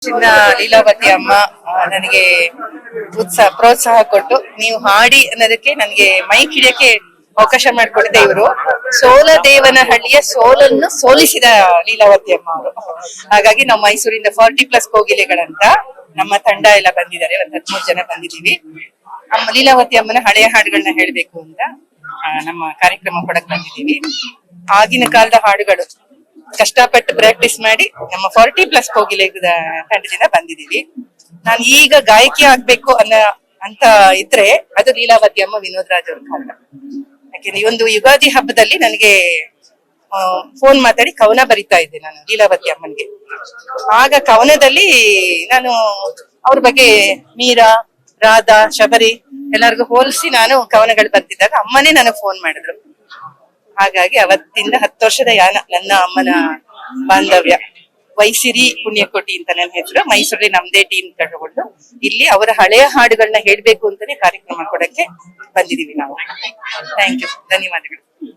ಚಿನ್ನ ಲೀಲಾವತಿ ಅಮ್ಮ ನನಗೆ ಪ್ರೋತ್ಸಾಹ ಕೊಟ್ಟು ನೀವು ಹಾಡಿ ಅನ್ನೋದಕ್ಕೆ ನನಗೆ ಮೈಕ್ ಹಿಡಿಯಕ್ಕೆ ಅವಕಾಶ ಮಾಡಿಕೊಟ್ಟಿದ್ದೆ ಇವರು. ಸೋಲದೇವನಹಳ್ಳಿಯ ಸೋಲನ್ನು ಸೋಲಿಸಿದ ಲೀಲಾವತಿ ಅಮ್ಮ ಅವರು. ಹಾಗಾಗಿ ನಾವು ಮೈಸೂರಿಂದ 40+ ಕೋಗಿಲೆಗಳಂತ ನಮ್ಮ ತಂಡ ಎಲ್ಲ ಬಂದಿದ್ದಾರೆ. ಒಂದ್ 13 ಜನ ಬಂದಿದೀವಿ. ಲೀಲಾವತಿ ಅಮ್ಮನ ಹಳೆಯ ಹಾಡುಗಳನ್ನ ಹೇಳ್ಬೇಕು ಅಂತ ನಮ್ಮ ಕಾರ್ಯಕ್ರಮ ಕೊಡಕ್ ಬಂದಿದೀವಿ. ಆಗಿನ ಕಾಲದ ಹಾಡುಗಳು ಕಷ್ಟಪಟ್ಟು ಪ್ರಾಕ್ಟೀಸ್ ಮಾಡಿ ನಮ್ಮ 40+ ಕೋಗಿಲೆ ತಂಡದಿಂದ ಬಂದಿದೀವಿ. ನಾನು ಈಗ ಗಾಯಕಿ ಆಗ್ಬೇಕು ಅಂತ ಇದ್ರೆ ಅದು ಲೀಲಾವತಿ ಅಮ್ಮ ವಿನೋದ್ ರಾಜ್ ಅವ್ರ ಕಾರಣ. ಯಾಕೆಂದ್ರೆ ಈ ಒಂದು ಯುಗಾದಿ ಹಬ್ಬದಲ್ಲಿ ನನಗೆ ಫೋನ್ ಮಾತಾಡಿ ಕವನ ಬರಿತಾ ಇದ್ದೆ ನಾನು ಲೀಲಾವತಿ ಅಮ್ಮನ್ಗೆ. ಆಗ ಕವನದಲ್ಲಿ ನಾನು ಅವ್ರ ಬಗ್ಗೆ ಮೀರಾ, ರಾಧಾ, ಶಬರಿ ಎಲ್ಲರಿಗೂ ಹೋಲಿಸಿ ನಾನು ಕವನಗಳು ಬರ್ತಿದ್ದಾಗ ಅಮ್ಮನೇ ನನಗೆ ಫೋನ್ ಮಾಡಿದ್ರು. ಹಾಗಾಗಿ ಅವತ್ತಿಂದ 10 ವರ್ಷದ ಯಾನ ನನ್ನ ಅಮ್ಮನ ಬಾಂಧವ್ಯ. ವೈಸಿರಿ ಪುಣ್ಯಕೋಟಿ ಅಂತ ನನ್ನ ಹೆಸರು. ಮೈಸೂರಲ್ಲಿ ನಮ್ದೇ ಟೀಮ್ ತಗೊಂಡು ಇಲ್ಲಿ ಅವರ ಹಳೆಯ ಹಾಡುಗಳನ್ನ ಹೇಳ್ಬೇಕು ಅಂತಾನೆ ಕಾರ್ಯಕ್ರಮ ಕೊಡಕ್ಕೆ ಬಂದಿದೀವಿ ನಾವು. ಥ್ಯಾಂಕ್ ಯು, ಧನ್ಯವಾದಗಳು.